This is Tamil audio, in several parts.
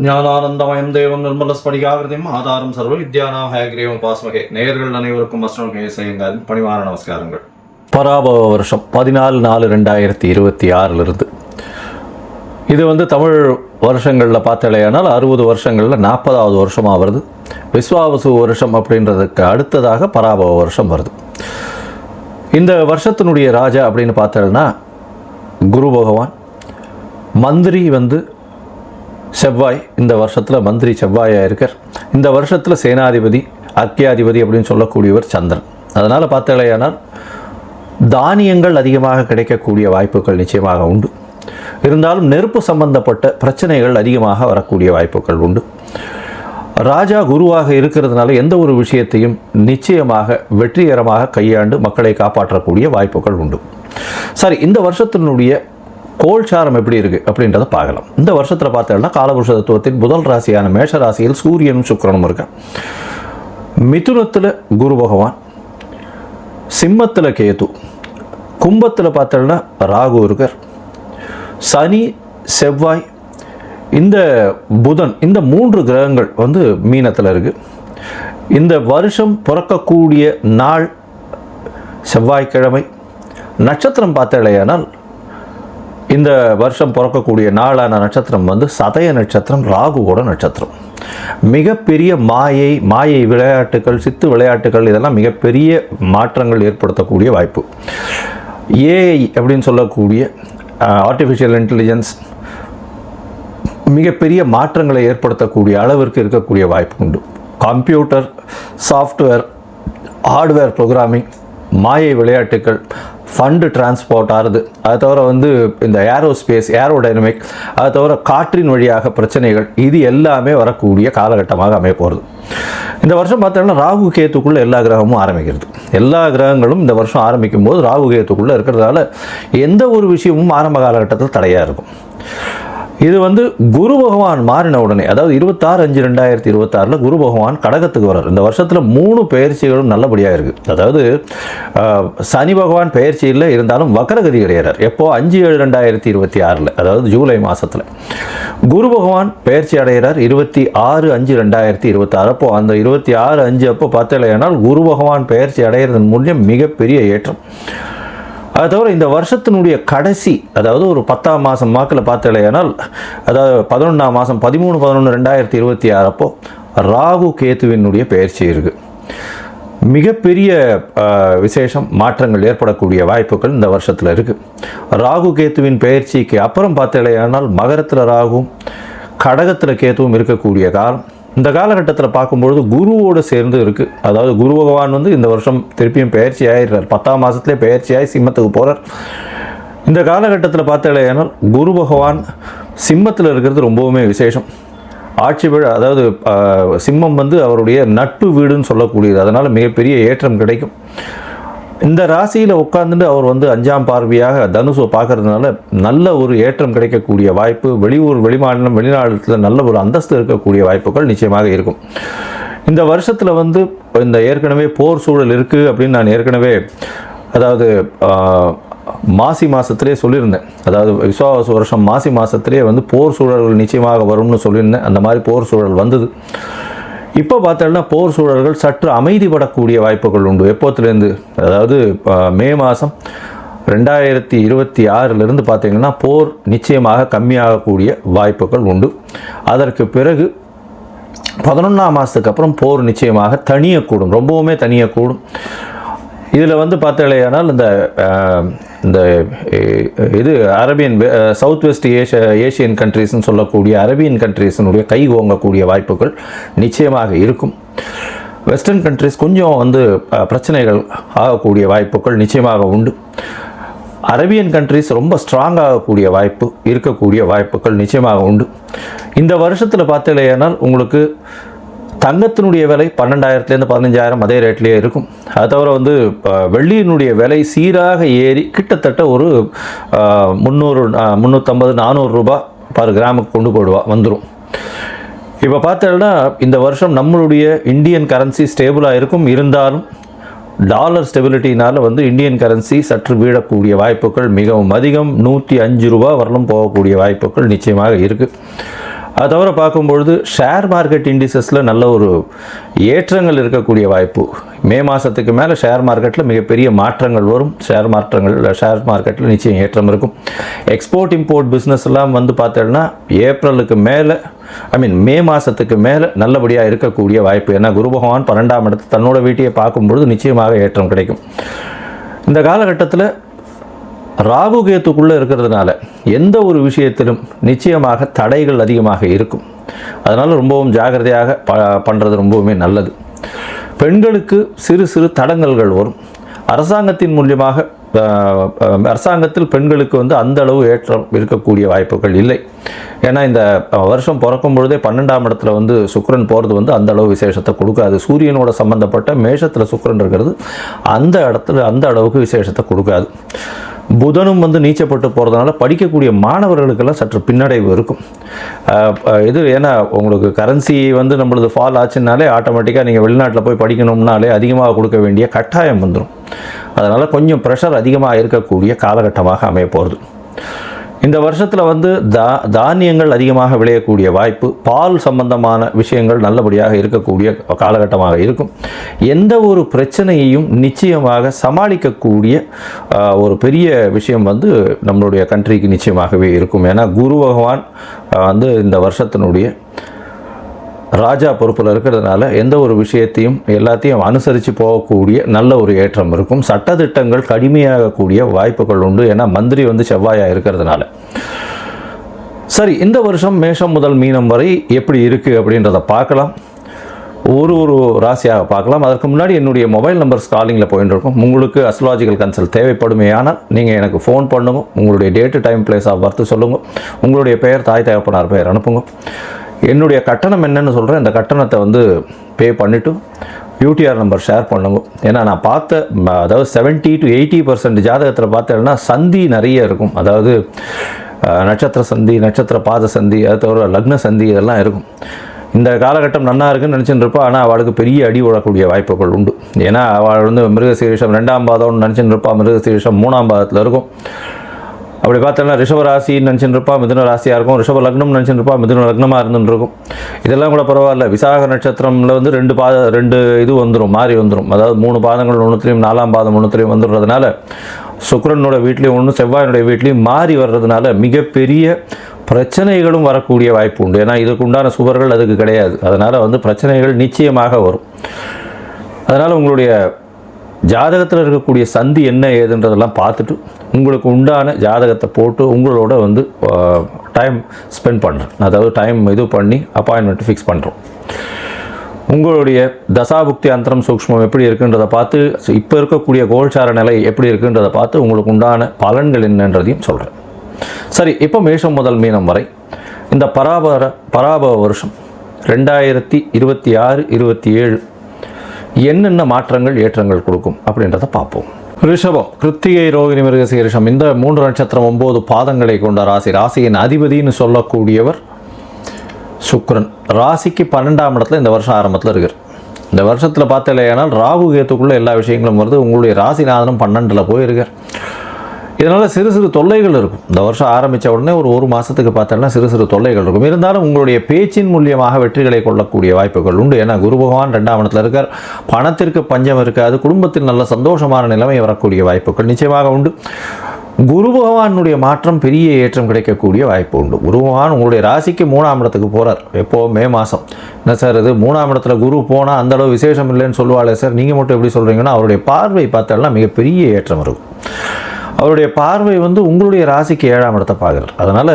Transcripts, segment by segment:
ஞானானந்தமயம் தேவம் நிர்மலஸ்படிகாகிருதியும் ஆதாரம் சர்வ வித்யானாம் ஹயக்ரீவம் பாஸ்மகே. நேயர்கள் அனைவருக்கும் அஸ்ட்ரோகே செய்யுங்கள் பணிவான நமஸ்காரங்கள். பராபவ வருஷம் 14/4/2026 இது தமிழ் வருஷங்களில் பார்த்தாலேயானால் 60 வருஷங்களில் 40வது வருஷமாக வருது. விஸ்வாவசு வருஷம் அப்படின்றதுக்கு அடுத்ததாக பராபவ வருஷம் வருது. இந்த வருஷத்தினுடைய ராஜா அப்படின்னு பார்த்தோம்னா குரு பகவான். மந்திரி செவ்வாய். இந்த வருஷத்தில் மந்திரி செவ்வாயாக இருக்கார். இந்த வருஷத்தில் சேனாதிபதி அர்க்கியாதிபதி அப்படின்னு சொல்லக்கூடியவர் சந்திரன். அதனால் பார்த்தாலேயானால் தானியங்கள் அதிகமாக கிடைக்கக்கூடிய வாய்ப்புகள் நிச்சயமாக உண்டு. இருந்தாலும் நெருப்பு சம்பந்தப்பட்ட பிரச்சனைகள் அதிகமாக வரக்கூடிய வாய்ப்புகள் உண்டு. ராஜா குருவாக இருக்கிறதுனால எந்த ஒரு விஷயத்தையும் நிச்சயமாக வெற்றிகரமாக கையாண்டு மக்களை காப்பாற்றக்கூடிய வாய்ப்புகள் உண்டு. சரி, இந்த வருஷத்தினுடைய கோல்சாரம் எப்படி இருக்குது அப்படின்றத பார்க்கலாம். இந்த வருஷத்தில் பார்த்தோம்னா காலபுருஷ தத்துவத்தின் முதல் ராசியான மேஷ ராசியில் சூரியனும் சுக்கிரனும் இருக்கான். மிதுனத்தில் குரு பகவான், சிம்மத்தில் கேது, கும்பத்தில் பார்த்தோம்னா ராகு இருக்கார். சனி, செவ்வாய், இந்த புதன், இந்த 3 கிரகங்கள் மீனத்தில் இருக்குது. இந்த வருஷம் பிறக்கக்கூடிய நாள் செவ்வாய்க்கிழமை. நட்சத்திரம் பார்த்தாலேயானால் இந்த வருஷம் பிறக்கக்கூடிய நாளான நட்சத்திரம் சதய நட்சத்திரம், ராகுவோட நட்சத்திரம். மிகப்பெரிய மாயை விளையாட்டுகள், சித்து விளையாட்டுகள், இதெல்லாம் மிகப்பெரிய மாற்றங்கள் ஏற்படுத்தக்கூடிய வாய்ப்பு. ஏஐ அப்படின்னு சொல்லக்கூடிய ஆர்டிஃபிஷியல் இன்டெலிஜென்ஸ் மிகப்பெரிய மாற்றங்களை ஏற்படுத்தக்கூடிய அளவிற்கு இருக்கக்கூடிய வாய்ப்பு உண்டு. கம்ப்யூட்டர், சாஃப்ட்வேர், ஹார்ட்வேர் ப்ரோக்ராமிங், மாயை விளையாட்டுகள், ஃபண்டு டிரான்ஸ்போர்ட் ஆகுது. அதை தவிர இந்த ஏரோஸ்பேஸ், ஏரோடைனமிக், அதை தவிர காற்றின் வழியாக பிரச்சனைகள், இது எல்லாமே வரக்கூடிய காலகட்டமாக அமைய போகிறது. இந்த வருஷம் பார்த்தோம்னா ராகு கேத்துக்குள்ளே எல்லா கிரகமும் ஆரம்பிக்கிறது. எல்லா கிரகங்களும் இந்த வருஷம் ஆரம்பிக்கும் போது ராகு கேத்துக்குள்ளே இருக்கிறதால எந்த ஒரு விஷயமும் ஆரம்ப காலகட்டத்தில் தடையாக இருக்கும். இது குரு பகவான் மாறின உடனே, அதாவது 26/5/2026 குரு பகவான் கடகத்துக்கு வர்றார். இந்த வருஷத்தில் 3 பெயர்ச்சிகளும் நல்லபடியாக இருக்குது. அதாவது சனி பகவான் பெயர்ச்சியில் இருந்தாலும் வக்கரகதி அடைகிறார். எப்போ 5/7/2026, அதாவது ஜூலை மாதத்தில் குரு பகவான் பெயர்ச்சி அடைகிறார். 26/5/2026 அப்போ அந்த 26/5 அப்போ பார்த்தலையானால் குரு பகவான் பெயர்ச்சி அடைகிறதன் மூலம் மிகப்பெரிய ஏற்றம். அது தவிர இந்த வருஷத்தினுடைய கடைசி, அதாவது ஒரு 10ஆம் மாதம் வாக்கில் பார்த்தலையானால், அதாவது 11ஆம் மாதம் 13/11/2026 அப்போ ராகு கேத்துவினுடைய பெயர்ச்சி இருக்குது. மிகப்பெரிய விசேஷம், மாற்றங்கள் ஏற்படக்கூடிய வாய்ப்புகள் இந்த வருஷத்தில் இருக்குது. ராகு கேத்துவின் பெயர்ச்சிக்கு அப்புறம் பார்த்தலையானால் மகரத்தில் ராகுவும் கடகத்தில் கேத்துவும் இருக்கக்கூடிய காலம். இந்த காலகட்டத்தில் பார்க்கும்பொழுது குருவோடு சேர்ந்து இருக்குது. அதாவது குரு பகவான் இந்த வருஷம் திருப்பியும் பெயர்ச்சி ஆகிடுறார். 10ஆம் மாதத்துலேயே பெயர்ச்சியாகி சிம்மத்துக்கு போகிறார். இந்த காலகட்டத்தில் பார்த்தாலேயானால் குரு பகவான் சிம்மத்தில் இருக்கிறது ரொம்பவுமே விசேஷம். ஆட்சி வீடு, அதாவது சிம்மம் அவருடைய நட்பு வீடுன்னு சொல்லக்கூடியது. அதனால் மிகப்பெரிய ஏற்றம் கிடைக்கும். இந்த ராசியில் உட்கார்ந்துட்டு அவர் 5ஆம் பார்வையாக தனுசை பார்க்கறதுனால நல்ல ஒரு ஏற்றம் கிடைக்கக்கூடிய வாய்ப்பு. வெளியூர், வெளிமாநிலம், வெளிநாட்டில் நல்ல ஒரு அந்தஸ்து இருக்கக்கூடிய வாய்ப்புகள் நிச்சயமாக இருக்கும். இந்த வருஷத்தில் இந்த ஏற்கனவே போர் சூழல் இருக்குது அப்படின்னு நான் ஏற்கனவே, அதாவது மாசி மாதத்திலே சொல்லியிருந்தேன். அதாவது விஸ்வாவசு வருஷம் மாசி மாதத்திலே போர் சூழல்கள் நிச்சயமாக வரும்னு சொல்லியிருந்தேன். அந்த மாதிரி போர் சூழல் வந்தது. இப்போ பார்த்தோம்னா போர் சூழல்கள் சற்று அமைதிப்படக்கூடிய வாய்ப்புகள் உண்டு. எப்போத்துலேருந்து, அதாவது மே மாதம் 2026 பார்த்தீங்கன்னா போர் நிச்சயமாக கம்மியாகக்கூடிய வாய்ப்புகள் உண்டு. அதற்கு பிறகு 11ஆம் மாதத்துக்கு அப்புறம் போர் நிச்சயமாக தணியக்கூடும், ரொம்பவுமே தணியக்கூடும். இதில் பார்த்தலையானால் இந்த இது அரேபியன், சவுத் வெஸ்ட் ஏஷியன் கண்ட்ரீஸ்ன்னு சொல்லக்கூடிய அரேபியன் கண்ட்ரீஸினுடைய கை ஓங்கக்கூடிய வாய்ப்புகள் நிச்சயமாக இருக்கும். வெஸ்டர்ன் கண்ட்ரீஸ் கொஞ்சம் பிரச்சனைகள் ஆகக்கூடிய வாய்ப்புகள் நிச்சயமாக உண்டு. அரேபியன் கண்ட்ரீஸ் ரொம்ப ஸ்ட்ராங் ஆகக்கூடிய வாய்ப்பு இருக்கக்கூடிய வாய்ப்புகள் நிச்சயமாக உண்டு. இந்த வருஷத்தில் பார்த்தலையானால் உங்களுக்கு தங்கத்தினுடைய விலை 12,000 15,000 அதே ரேட்லேயே இருக்கும். அது தவிர வெள்ளியினுடைய விலை சீராக ஏறி கிட்டத்தட்ட ஒரு 300, 350, 400 ரூபாய் பர் கிராமுக்கு கொண்டு வந்துடும். இப்போ பார்த்தோம்னா இந்த வருஷம் நம்மளுடைய இந்தியன் கரன்சி ஸ்டேபிளாக இருக்கும். இருந்தாலும் டாலர் ஸ்டெபிலிட்டினால் இந்தியன் கரன்சி சற்று வீழக்கூடிய வாய்ப்புகள் மிகவும் அதிகம். 105 ரூபாய் வரலும் போகக்கூடிய வாய்ப்புகள் நிச்சயமாக இருக்குது. அது தவிர பார்க்கும்பொழுது ஷேர் மார்க்கெட் இண்டிசஸில் நல்ல ஒரு ஏற்றங்கள் இருக்கக்கூடிய வாய்ப்பு. மே மாதத்துக்கு மேலே ஷேர் மார்க்கெட்டில் மிகப்பெரிய மாற்றங்கள் வரும். ஷேர் மார்க்கெட்டில் நிச்சயம் ஏற்றம் இருக்கும். எக்ஸ்போர்ட் இம்போர்ட் பிஸ்னஸ் எல்லாம் வந்து பார்த்தோன்னா ஏப்ரலுக்கு மேலே மே மாதத்துக்கு மேலே நல்லபடியாக இருக்கக்கூடிய வாய்ப்பு. ஏன்னா குரு பகவான் 12ஆம் இடத்து தன்னோட வீட்டையை பார்க்கும்பொழுது நிச்சயமாக ஏற்றம் கிடைக்கும். இந்த காலகட்டத்தில் ராகு கேத்துக்குள்ளே இருக்கிறதுனால எந்த ஒரு விஷயத்திலும் நிச்சயமாக தடைகள் அதிகமாக இருக்கும். அதனால் ரொம்பவும் ஜாகிரதையாக பண்ணுறது ரொம்பவுமே நல்லது. பெண்களுக்கு சிறு சிறு தடங்கல்கள் வரும். அரசாங்கத்தின் மூலியமாக அரசாங்கத்தில் பெண்களுக்கு வந்து அந்த அளவு ஏற்றம் இருக்கக்கூடிய வாய்ப்புகள் இல்லை. ஏன்னா இந்த வருஷம் பிறக்கும் பொழுதே 12ஆம் இடத்துல வந்து சுக்கிரன் போகிறது வந்து அந்த அளவு விசேஷத்தை கொடுக்காது. சூரியனோட சம்பந்தப்பட்ட மேஷத்தில் சுக்கிரன் இருக்கிறது அந்த இடத்துல அந்த அளவுக்கு விசேஷத்தை கொடுக்காது. புதனும் வந்து நீச்சப்பட்டு போகிறதுனால படிக்கக்கூடிய மாணவர்களுக்கெல்லாம் சற்று பின்னடைவு இருக்கும். ஏன்னா உங்களுக்கு கரன்சி வந்து நம்மளது ஃபால் ஆச்சுனாலே ஆட்டோமேட்டிக்காக நீங்கள் வெளிநாட்டில் போய் படிக்கணும்னாலே அதிகமாக கொடுக்க வேண்டிய கட்டாயம் வந்துடும். அதனால் கொஞ்சம் ப்ரெஷர் அதிகமாக இருக்கக்கூடிய காலகட்டமாக அமைய போகிறது. இந்த வருஷத்தில் வந்து தானியங்கள் அதிகமாக விளையக்கூடிய வாய்ப்பு, பால் சம்பந்தமான விஷயங்கள் நல்லபடியாக இருக்கக்கூடிய காலகட்டமாக இருக்கும். எந்த ஒரு பிரச்சனையையும் நிச்சயமாக சமாளிக்கக்கூடிய ஒரு பெரிய விஷயம் வந்து நம்மளுடைய கண்ட்ரிக்கு நிச்சயமாகவே இருக்கும். ஏன்னா குரு பகவான் வந்து இந்த வருஷத்தினுடைய ராஜா பொறுப்பில் இருக்கிறதுனால எந்த ஒரு விஷயத்தையும் எல்லாத்தையும் அனுசரித்து போகக்கூடிய நல்ல ஒரு ஏற்றம் இருக்கும். சட்டத்திட்டங்கள் கடுமையாகக்கூடிய வாய்ப்புகள் உண்டு. ஏன்னா மந்திரி வந்து செவ்வாயாக இருக்கிறதுனால. சரி, இந்த வருஷம் மேஷம் முதல் மீனம் வரை எப்படி இருக்குது அப்படின்றத பார்க்கலாம். ஒரு ராசியாக பார்க்கலாம். அதற்கு முன்னாடி என்னுடைய மொபைல் நம்பர்ஸ் காலிங்கில் போயிட்டு இருக்கும். உங்களுக்கு அஸ்ட்ராலஜிக்கல் கன்சல்ட் தேவைப்படுமே ஆனால் நீங்கள் எனக்கு ஃபோன் பண்ணுங்க. உங்களுடைய date time place of birth சொல்லுங்கள். உங்களுடைய பெயர் தாய் தகப்பனார் பெயர் அனுப்புங்க. என்னுடைய கட்டணம் என்னன்னு சொல்கிறேன். இந்த கட்டணத்தை வந்து பே பண்ணிவிட்டு யூடிஆர் நம்பர் ஷேர் பண்ணுங்க. ஏன்னா நான் பார்த்த அதாவது 70 to 80% ஜாதகத்தில் பார்த்தேன்னா சந்தி நிறைய இருக்கும். அதாவது நட்சத்திர சந்தி, நட்சத்திர பாத சந்தி, அது தவிர லக்ன சந்தி இதெல்லாம் இருக்கும். இந்த காலகட்டம் நல்லா இருக்குன்னு நினச்சிட்டு இருப்பா. ஆனால் அவளுக்கு பெரிய அடி விடக்கூடிய வாய்ப்புகள் உண்டு. ஏன்னா அவள் வந்து மிருகசீரிஷம் 2ஆம் பாதம்னு நினச்சிட்டு இருப்பா. மிருகசீரிஷம் 3ஆம் பாதத்தில் இருக்கும். அப்படி பார்த்தோன்னா ரிஷப ராசின்னு நினச்சிட்டு இருப்பா, மிதுன ராசியாக இருக்கும். ரிஷப லக்னம் நினச்சிட்டு இருப்பா, மிதுன லக்னமாக இருந்துட்டு இருக்கும். இதெல்லாம் கூட பரவாயில்ல. விசாக நட்சத்திரமில் வந்து 2 இது வந்துடும், மாறி வந்துடும். அதாவது 3 பாதங்கள் ஒன்றுத்துலேயும் 4ஆம் பாதம் ஒன்றுத்துலேயும் வந்துடுறதுனால சுக்கிரனோட வீட்லேயும் ஒன்று, செவ்வாயினுடைய வீட்லேயும் மாறி வர்றதுனால மிகப்பெரிய பிரச்சனைகளும் வரக்கூடிய வாய்ப்பு உண்டு. ஏன்னா இதுக்கு உண்டான சுவர்கள் அதுக்கு கிடையாது. அதனால் வந்து பிரச்சனைகள் நிச்சயமாக வரும். அதனால் உங்களுடைய ஜாதகத்தில் இருக்கக்கூடிய சந்தி என்ன ஏதுன்றதெல்லாம் பார்த்துட்டு உங்களுக்கு உண்டான ஜாதகத்தை போட்டு உங்களோட வந்து டைம் ஸ்பெண்ட் பண்ணுறேன். அதாவது டைம் இது பண்ணி அப்பாயின்மெண்ட் ஃபிக்ஸ் பண்ணுறோம். உங்களுடைய தசாபுக்தி அந்தரம் சூக்ஷ்மம் எப்படி இருக்குன்றதை பார்த்து, இப்போ இருக்கக்கூடிய கோல்சார நிலை எப்படி இருக்குன்றதை பார்த்து உங்களுக்கு உண்டான பலன்கள் என்னன்றதையும் சொல்கிறேன். சரி, இப்போ மேஷம் முதல் மீனம் வரை இந்த பராபவ வருஷம் 2026-27 என்னென்ன மாற்றங்கள் ஏற்றங்கள் கொடுக்கும் அப்படின்றத பார்ப்போம். ரிஷபம், கிருத்திகை, ரோகிணி, மிருகசீரிஷம் இந்த 3 நட்சத்திரம் 9 பாதங்களை கொண்ட ராசி. ராசியின் அதிபதினு சொல்லக்கூடியவர் சுக்கிரன். ராசிக்கு 12ஆம் இடத்துல இந்த வருஷம் ஆரம்பத்தில் இருக்கிறார். இந்த வருஷத்தில் பார்த்தலையானால் ராகு கேத்துக்குள்ளே எல்லா விஷயங்களும் வருது. உங்களுடைய ராசிநாதனும் 12ல் போயிருக்கார். இதனால் சிறு சிறு தொல்லைகள் இருக்கும். இந்த வருஷம் ஆரம்பித்த உடனே ஒரு மாதத்துக்கு பார்த்தோன்னா சிறு சிறு தொல்லைகள் இருக்கும். இருந்தாலும் உங்களுடைய பேச்சின் மூலியமாக வெற்றிகளை கொள்ளக்கூடிய வாய்ப்புகள் உண்டு. ஏன்னா குரு பகவான் 2ஆம் இடத்துல இருக்கார். பணத்திற்கு பஞ்சம் இருக்காது. குடும்பத்தில் நல்ல சந்தோஷமான நிலைமை வரக்கூடிய வாய்ப்புகள் நிச்சயமாக உண்டு. குரு பகவானுடைய மாற்றம் பெரிய ஏற்றம் கிடைக்கக்கூடிய வாய்ப்பு உண்டு. குரு பகவான் உங்களுடைய ராசிக்கு 3ஆம் இடத்துக்கு போகிறார். எப்போது மே மாதம். என்ன சார் இது 3ஆம் இடத்துல குரு போனால் அந்தளவு விசேஷம் இல்லைன்னு சொல்லுவாளே சார், நீங்கள் மட்டும் எப்படி சொல்கிறீங்கன்னா, அவருடைய பார்வை பார்த்தோன்னா மிகப்பெரிய ஏற்றம் இருக்கும். அவருடைய பார்வை வந்து உங்களுடைய ராசிக்கு 7ஆம் இடத்தை பார்க்குறார். அதனால்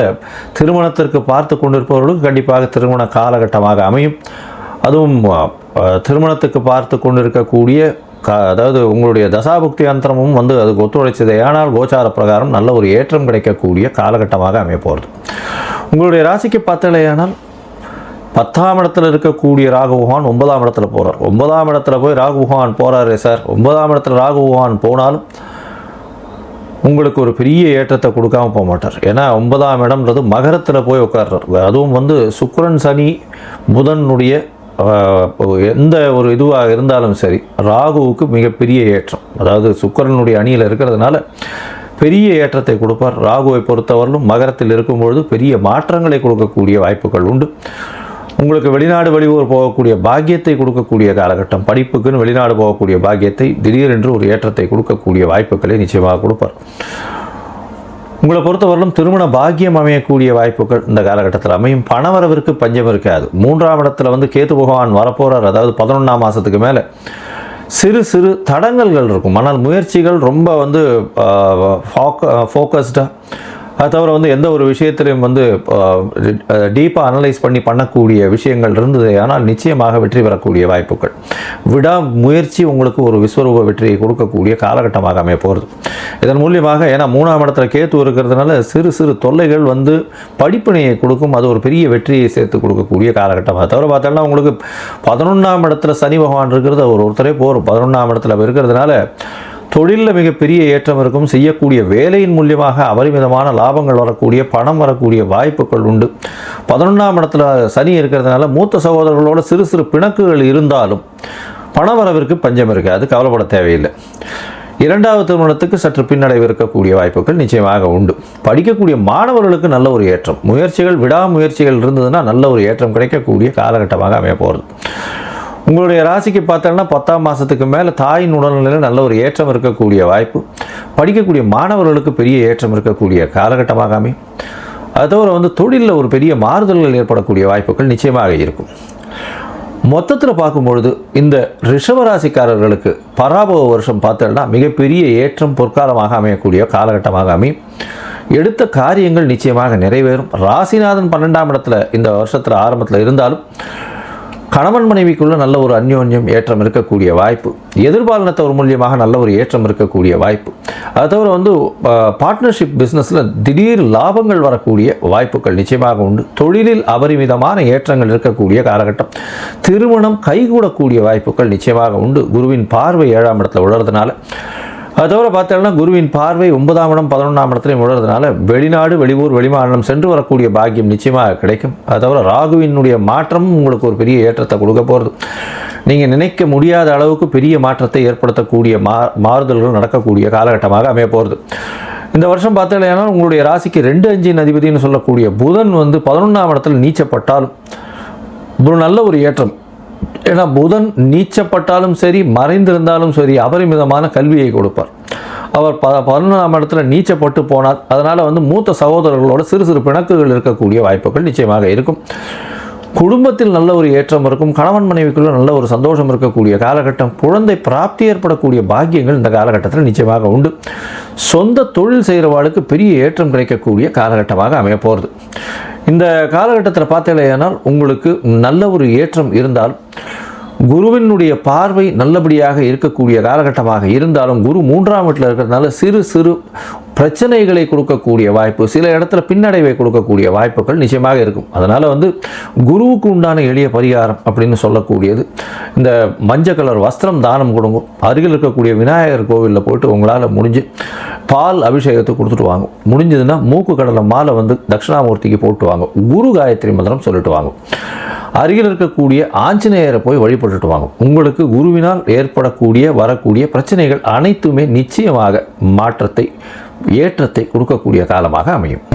திருமணத்திற்கு பார்த்து கொண்டிருப்பவர்களுக்கு கண்டிப்பாக திருமண காலகட்டமாக அமையும். அதுவும் திருமணத்துக்கு பார்த்து கொண்டிருக்கக்கூடிய அதாவது உங்களுடைய தசாபுக்தி அந்தரமும் வந்து அதுக்கு ஒத்துழைச்சது. ஆனால் கோச்சார பிரகாரம் நல்ல ஒரு ஏற்றம் கிடைக்கக்கூடிய காலகட்டமாக அமைய போகிறது. உங்களுடைய ராசிக்கு பார்த்தலையானால் 10ஆம் இடத்துல இருக்கக்கூடிய ராகு பகவான் 9ஆம் இடத்துல போகிறார். 9ஆம் இடத்துல போய் ராகு பகவான் போகிறாரே சார், 9ஆம் இடத்துல ராகு பகவான் போனாலும் உங்களுக்கு ஒரு பெரிய ஏற்றத்தை கொடுக்காமல் போக மாட்டார். ஏன்னா 9ஆம் இடம்ன்றது மகரத்தில் போய் உட்கார்றார். அதுவும் வந்து சுக்கிரன், சனி, புதனுடைய எந்த ஒரு இதுவாக இருந்தாலும் சரி ராகுவுக்கு மிகப்பெரிய ஏற்றம். அதாவது சுக்கிரனுடைய அணியில் இருக்கிறதுனால பெரிய ஏற்றத்தை கொடுப்பார். ராகுவை பொறுத்தவரையிலும் மகரத்தில் இருக்கும்பொழுது பெரிய மாற்றங்களை கொடுக்கக்கூடிய வாய்ப்புகள் உண்டு. உங்களுக்கு வெளிநாடு வெளியூர் போகக்கூடிய பாக்கியத்தை கொடுக்கக்கூடிய காலகட்டம். படிப்புக்குன்னு வெளிநாடு போகக்கூடிய பாக்கியத்தை திடீரென்று ஒரு ஏற்றத்தை கொடுக்கக்கூடிய வாய்ப்புகளை நிச்சயமாக கொடுப்பார். உங்களை பொறுத்தவரையிலும் திருமண பாக்கியம் அமையக்கூடிய வாய்ப்புகள் இந்த காலகட்டத்தில் அமையும். பணவரவிற்கு பஞ்சம் இருக்காது. 3ஆம் இடத்துல கேது பகவான் வரப்போகிறார். அதாவது 11ஆம் மாதத்துக்கு மேலே சிறு சிறு தடங்கல்கள் இருக்கும். ஆனால் முயற்சிகள் ரொம்ப ஃபோக்கஸ்டாக, அது தவிர எந்த ஒரு விஷயத்திலையும் டீப்பாக அனலைஸ் பண்ணக்கூடிய விஷயங்கள் இருந்தது. ஆனால் நிச்சயமாக வெற்றி பெறக்கூடிய வாய்ப்புகள். முயற்சி உங்களுக்கு ஒரு விஸ்வரூப வெற்றியை கொடுக்கக்கூடிய காலகட்டமாக அமைய போகிறது. இதன் மூலியமாக, ஏன்னா 3ஆம் இடத்துல கேத்து இருக்கிறதுனால சிறு சிறு தொல்லைகள் படிப்பினையை கொடுக்கும். அது ஒரு பெரிய வெற்றியை சேர்த்து கொடுக்கக்கூடிய காலகட்டமாக. தவிர பார்த்தோம்னா உங்களுக்கு 11ஆம் இடத்துல சனி பகவான் இருக்கிறது ஒருத்தரே போகும். 11ஆம் இடத்துல இருக்கிறதுனால தொழிலில் மிகப்பெரிய ஏற்றம் இருக்கும். செய்யக்கூடிய வேலையின் மூலியமாக அபரிமிதமான லாபங்கள் வரக்கூடிய, பணம் வரக்கூடிய வாய்ப்புகள் உண்டு. 11ஆம் இடத்துல சனி இருக்கிறதுனால மூத்த சகோதரர்களோட சிறு சிறு பிணக்குகள் இருந்தாலும் பணவரவிற்கு பஞ்சம் இருக்காது, கவலைப்பட தேவையில்லை. 2வது திருமணத்துக்கு சற்று பின்னடைவு இருக்கக்கூடிய வாய்ப்புகள் நிச்சயமாக உண்டு. படிக்கக்கூடிய மாணவர்களுக்கு நல்ல ஒரு ஏற்றம். விடாமுயற்சிகள் இருந்ததுன்னா நல்ல ஒரு ஏற்றம் கிடைக்கக்கூடிய காலகட்டமாக அமைய போகிறது. உங்களுடைய ராசிக்கு பார்த்தோன்னா 10ஆம் மாதத்துக்கு மேலே தாயின் உடல்நிலையில் நல்ல ஒரு ஏற்றம் இருக்கக்கூடிய வாய்ப்பு. படிக்கக்கூடிய மாணவர்களுக்கு பெரிய ஏற்றம் இருக்கக்கூடிய காலகட்டமாக அமையும். அது தவிர தொழிலில் ஒரு பெரிய மாறுதல்கள் ஏற்படக்கூடிய வாய்ப்புகள் நிச்சயமாக இருக்கும். மொத்தத்தில் பார்க்கும்பொழுது இந்த ரிஷபராசிக்காரர்களுக்கு பராபவ வருஷம் பார்த்தோன்னா மிகப்பெரிய ஏற்றம் பொற்காலமாக அமையக்கூடிய காலகட்டமாக அமையும். எடுத்த காரியங்கள் நிச்சயமாக நிறைவேறும். ராசிநாதன் 12ஆம் இடத்துல இந்த வருஷத்தில் ஆரம்பத்தில் இருந்தாலும் கணவன் மனைவிக்குள்ள நல்ல ஒரு அந்யோன்யம் ஏற்றம் இருக்கக்கூடிய வாய்ப்பு. எதிர்பாலினத்தவர் மூலியமாக நல்ல ஒரு ஏற்றம் இருக்கக்கூடிய வாய்ப்பு. அது தவிர பார்ட்னர்ஷிப் பிஸ்னஸில் திடீர் லாபங்கள் வரக்கூடிய வாய்ப்புகள் நிச்சயமாக உண்டு. தொழிலில் அபரிமிதமான ஏற்றங்கள் இருக்கக்கூடிய காலகட்டம். திருமணம் கைகூடக்கூடிய வாய்ப்புகள் நிச்சயமாக உண்டு. குருவின் பார்வை 7ஆம் இடத்துல உழறதுனால. அது தவிர பார்த்தோம்னா குருவின் பார்வை 9ஆம் இடம் 11ஆம் இடத்துலையும் உழறதுனால வெளிநாடு வெளியூர் வெளிமாநிலம் சென்று வரக்கூடிய பாக்கியம் நிச்சயமாக கிடைக்கும். அது தவிர ராகுவினுடைய மாற்றமும் உங்களுக்கு ஒரு பெரிய ஏற்றத்தை கொடுக்க போகிறது. நீங்கள் நினைக்க முடியாத அளவுக்கு பெரிய மாற்றத்தை ஏற்படுத்தக்கூடிய மாறுதல்கள் நடக்கக்கூடிய காலகட்டமாக அமைய போகிறது. இந்த வருஷம் பார்த்தீங்கன்னா உங்களுடைய ராசிக்கு 2, 5 அதிபதினு சொல்லக்கூடிய புதன் 11ஆம் இடத்துல நீச்சப்பட்டாலும் ஒரு நல்ல ஒரு ஏற்றம். ஏன்னா புதன் நீச்சப்பட்டாலும் சரி, மறைந்திருந்தாலும் சரி, அபரிமிதமான கல்வியை கொடுப்பார். அவர் 11ஆம் இடத்துல நீச்சப்பட்டு போனார். அதனால் மூத்த சகோதரர்களோட சிறு சிறு பிணக்குகள் இருக்கக்கூடிய வாய்ப்புகள் நிச்சயமாக இருக்கும். குடும்பத்தில் நல்ல ஒரு ஏற்றம் இருக்கும். கணவன் மனைவிக்குள்ள நல்ல ஒரு சந்தோஷம் இருக்கக்கூடிய காலகட்டம். குழந்தை பிராப்தி ஏற்படக்கூடிய பாக்கியங்கள் இந்த காலகட்டத்தில் நிச்சயமாக உண்டு. சொந்த தொழில் செய்கிறவாளுக்கு பெரிய ஏற்றம் கிடைக்கக்கூடிய காலகட்டமாக அமைய போகிறது. இந்த காலகட்டத்தில் பார்த்தீங்கன்னா உங்களுக்கு நல்ல ஒரு ஏற்றம் இருந்தால், குருவினுடைய பார்வை நல்லபடியாக இருக்கக்கூடிய காலகட்டமாக இருந்தாலும் குரு 3ஆம் வீட்டில் இருக்கிறதுனால சிறு சிறு பிரச்சனைகளை கொடுக்கக்கூடிய வாய்ப்பு, சில இடத்துல பின்னடைவை கொடுக்கக்கூடிய வாய்ப்புகள் நிச்சயமாக இருக்கும். அதனால் குருவுக்கு உண்டான எளிய பரிகாரம் அப்படின்னு சொல்லக்கூடியது, இந்த மஞ்சள் கலர் வஸ்திரம் தானம் கொடுங்க. அருகில் இருக்கக்கூடிய விநாயகர் கோவிலில் போய்ட்டு உங்களால் முடிஞ்சு பால் அபிஷேகத்தை கொடுத்துட்டு வாங்க. முடிஞ்சதுன்னா மூக்கு கடலை மாலை தட்சிணாமூர்த்திக்கு போட்டு வாங்க. குரு காயத்ரி மந்திரம் சொல்லிட்டு வாங்க. அருகில் இருக்கக்கூடிய ஆஞ்சநேயரை போய் வழிபட்டுட்டு வாங்க. உங்களுக்கு குருவினால் வரக்கூடிய பிரச்சனைகள் அனைத்துமே நிச்சயமாக மாற்றத்தை, ஏற்றத்தை கொடுக்கக்கூடிய காலமாக அமையும்.